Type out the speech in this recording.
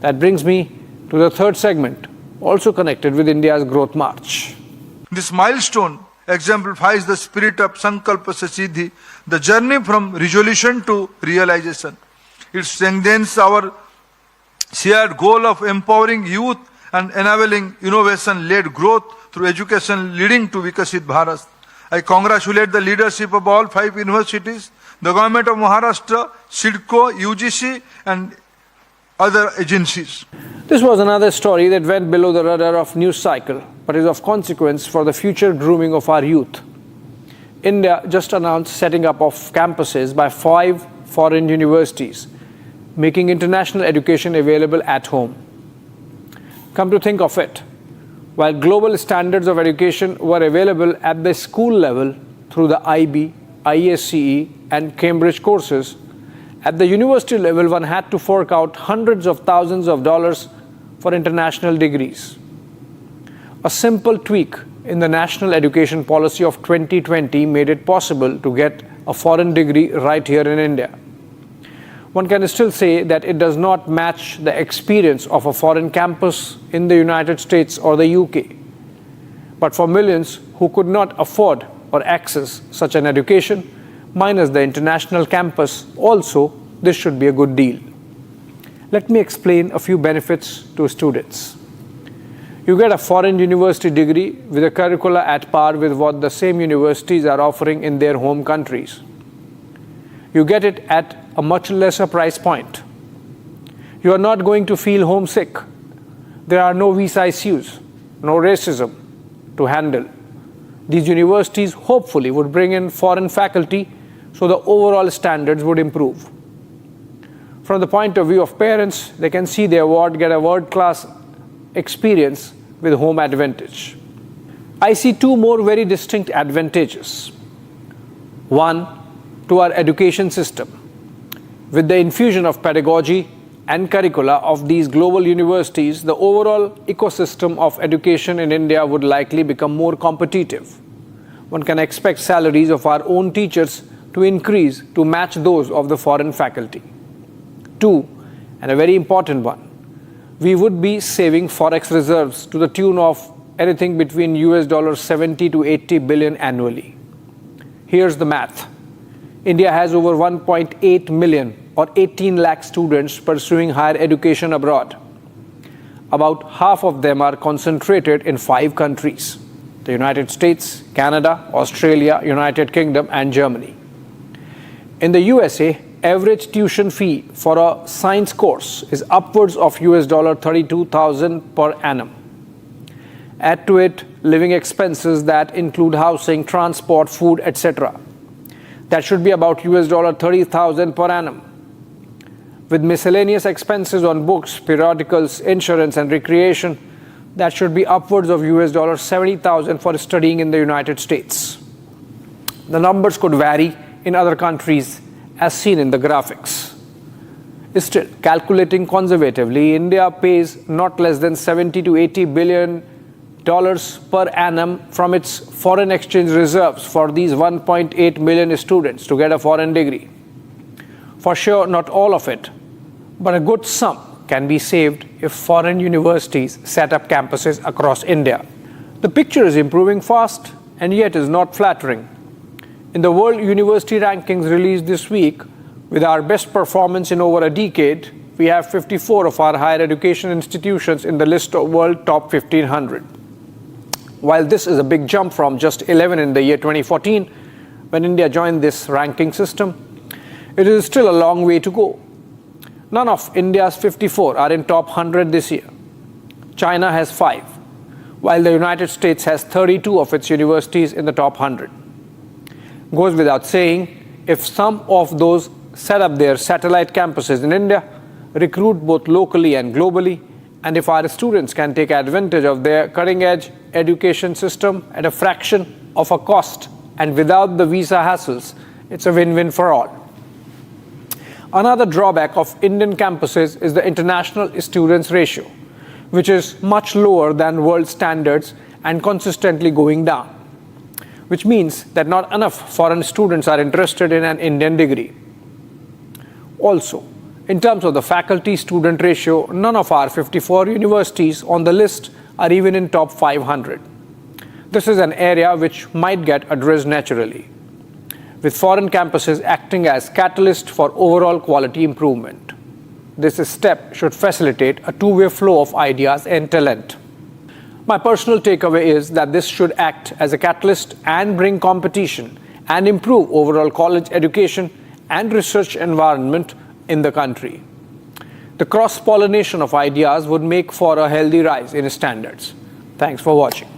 That brings me to the third segment, also connected with India's growth march. This milestone exemplifies the spirit of Sankalpa se Siddhi, the journey from resolution to realization. It strengthens our shared goal of empowering youth and enabling innovation-led growth through education leading to Vikasit Bharat. I congratulate the leadership of all 5 universities, the government of Maharashtra, SIDCO, UGC and other agencies. This was another story that went below the radar of news cycle, but is of consequence for the future grooming of our youth. India just announced setting up of campuses by 5 foreign universities, making international education available at home. Come to think of it, while global standards of education were available at the school level through the IB, Isce and Cambridge courses, at the university level one had to fork out hundreds of thousands of dollars for international degrees. A simple tweak in the national education policy of 2020 made it possible to get a foreign degree right here in India. One can still say that it does not match the experience of a foreign campus in the United States or the UK. But for millions who could not afford or access such an education, minus the international campus, also this should be a good deal. Let me explain a few benefits to students. You get a foreign university degree with a curricula at par with what the same universities are offering in their home countries. You get it at a much lesser price point. You are not going to feel homesick. There are no visa issues, no racism to handle. These universities hopefully would bring in foreign faculty so the overall standards would improve. From the point of view of parents, they can see their ward get a world-class experience with home advantage. I see 2 more very distinct advantages. One, to our education system. With the infusion of pedagogy and curricula of these global universities, the overall ecosystem of education in India would likely become more competitive. One can expect salaries of our own teachers to increase to match those of the foreign faculty. 2, and a very important one, we would be saving forex reserves to the tune of anything between $70 to 80 billion annually. Here's the math. India has over 1.8 million or 18 lakh students pursuing higher education abroad. About half of them are concentrated in 5 countries: the United States, Canada, Australia, United Kingdom and Germany. In the USA, average tuition fee for a science course is upwards of $32,000 per annum. Add to it living expenses that include housing, transport, food, etc. That should be about $30,000 per annum. With miscellaneous expenses on books, periodicals, insurance and recreation, that should be upwards of $70,000 for studying in the United States. The numbers could vary in other countries as seen in the graphics. Still, calculating conservatively, India pays not less than $70 to 80 billion per annum from its foreign exchange reserves for these 1.8 million students to get a foreign degree. For sure, not all of it, but a good sum can be saved if foreign universities set up campuses across India. The picture is improving fast and yet is not flattering. In the World University Rankings released this week, with our best performance in over a decade, we have 54 of our higher education institutions in the list of World Top 1500. While this is a big jump from just 11 in the year 2014, when India joined this ranking system, it is still a long way to go. None of India's 54 are in top 100 this year. China has 5, while the United States has 32 of its universities in the top 100. Goes without saying, if some of those set up their satellite campuses in India, recruit both locally and globally, and if our students can take advantage of their cutting-edge education system at a fraction of a cost and without the visa hassles, it's a win-win for all. Another drawback of Indian campuses is the international students ratio, which is much lower than world standards and consistently going down, which means that not enough foreign students are interested in an Indian degree. Also, In terms of the faculty-student ratio, none of our 54 universities on the list are even in top 500. This is an area which might get addressed naturally, with foreign campuses acting as catalyst for overall quality improvement. This step should facilitate a two-way flow of ideas and talent. My personal takeaway is that this should act as a catalyst and bring competition and improve overall college education and research environment in the country. The cross-pollination of ideas would make for a healthy rise in standards. Thanks for watching.